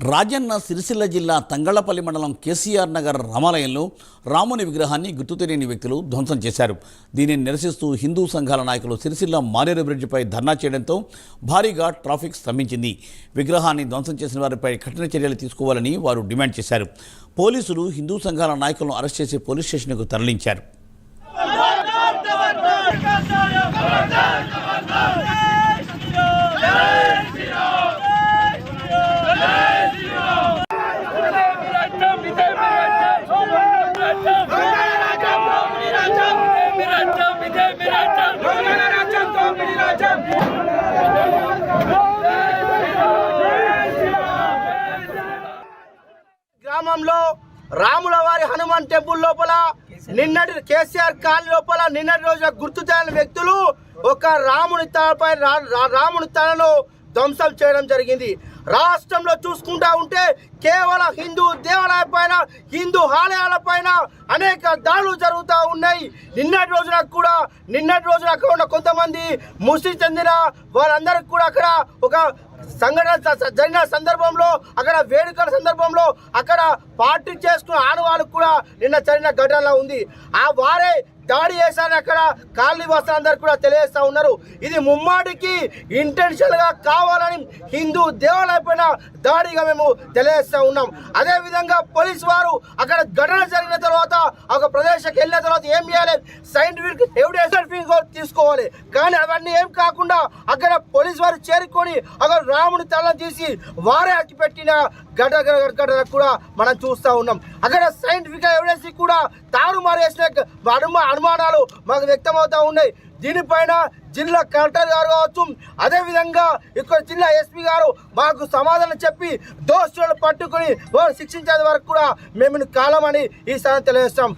రాజన్న సిరిసిల్ల జిల్లా తంగళ్లపల్లి మండలం కేసీఆర్ నగర్ రామాలయంలో రాముని విగ్రహాన్ని గుర్తు తెలియని వ్యక్తులు ధ్వంసం చేశారు. దీనిని నిరసిస్తూ హిందూ సంఘాల నాయకులు సిరిసిల్ల మానేరు బ్రిడ్జిపై ధర్నా చేయడంతో భారీగా ట్రాఫిక్ స్తంభించింది. విగ్రహాన్ని ధ్వంసం చేసిన వారిపై కఠిన చర్యలు తీసుకోవాలని వారు డిమాండ్ చేశారు. పోలీసులు హిందూ సంఘాల నాయకులను అరెస్ట్ చేసి పోలీస్ స్టేషన్కు తరలించారు. గ్రామంలో రాముల వారి హనుమాన్ టెంపుల్ లోపల నిన్నటి కేసీఆర్ కాలనీ లోపల నిన్నటి రోజున గుర్తు తెలియని వ్యక్తులు ఒక రాముని తలను ధ్వంసం చేయడం జరిగింది. రాష్ట్రంలో చూసుకుంటా ఉంటే కేవలం హిందూ దేవాలయాల పైన, హిందూ ఆలయాల పైన అనేక దాడులు జరుగుతూ ఉన్నాయి. నిన్నటి రోజున అక్కడ ఉన్న కొంతమంది ముస్లిం చెందిన వారందరికీ కూడా అక్కడ ఒక సంఘటన జరిగిన సందర్భంలో, అక్కడ వేడుకల సందర్భంలో అక్కడ పార్టీ చేసుకున్న ఆనవాళ్ళు కూడా నిన్న జరిగిన ఘటనలో ఉంది. ఆ వారే దాడి చేశారని అక్కడ కాలనీ వాసులందరూ కూడా తెలియజేస్తూ ఉన్నారు. ఇది ముమ్మాటికి ఇంటెన్షనల్ గా కావాలని హిందూ దేవాలయం పైన దాడిగా మేము తెలియజేస్తూ ఉన్నాం. అదే విధంగా పోలీసు వారు అక్కడ ఘటన జరిగిన తర్వాత ఒక ప్రదేశానికి వెళ్ళిన తర్వాత ఏం చేయాలి, సైంటిఫిక్ ఎవిడెన్స్ తీసుకోవాలి. కానీ అవన్నీ ఏం కాకుండా అక్కడ పోలీసు వారు చేరుకొని అక్కడ రాముని తలను తీసి వారే అట్టిపెట్టిన ఘటన కూడా మనం చూస్తూ ఉన్నాం. అక్కడ సైంటిఫిక్ ఎవిడెన్స్ కూడా తారుమారు చేసిన అనుమానాలు మాకు వ్యక్తమవుతూ ఉన్నాయి. దీనిపైన జిల్లా కలెక్టర్ గారు కావచ్చు, అదేవిధంగా ఇక్కడ జిల్లా ఎస్పీ గారు మాకు సమాధానం చెప్పి దోషులను పట్టుకుని శిక్షించే వరకు కూడా మేము కాలమని ఈ స్థానం తెలియజేస్తాం.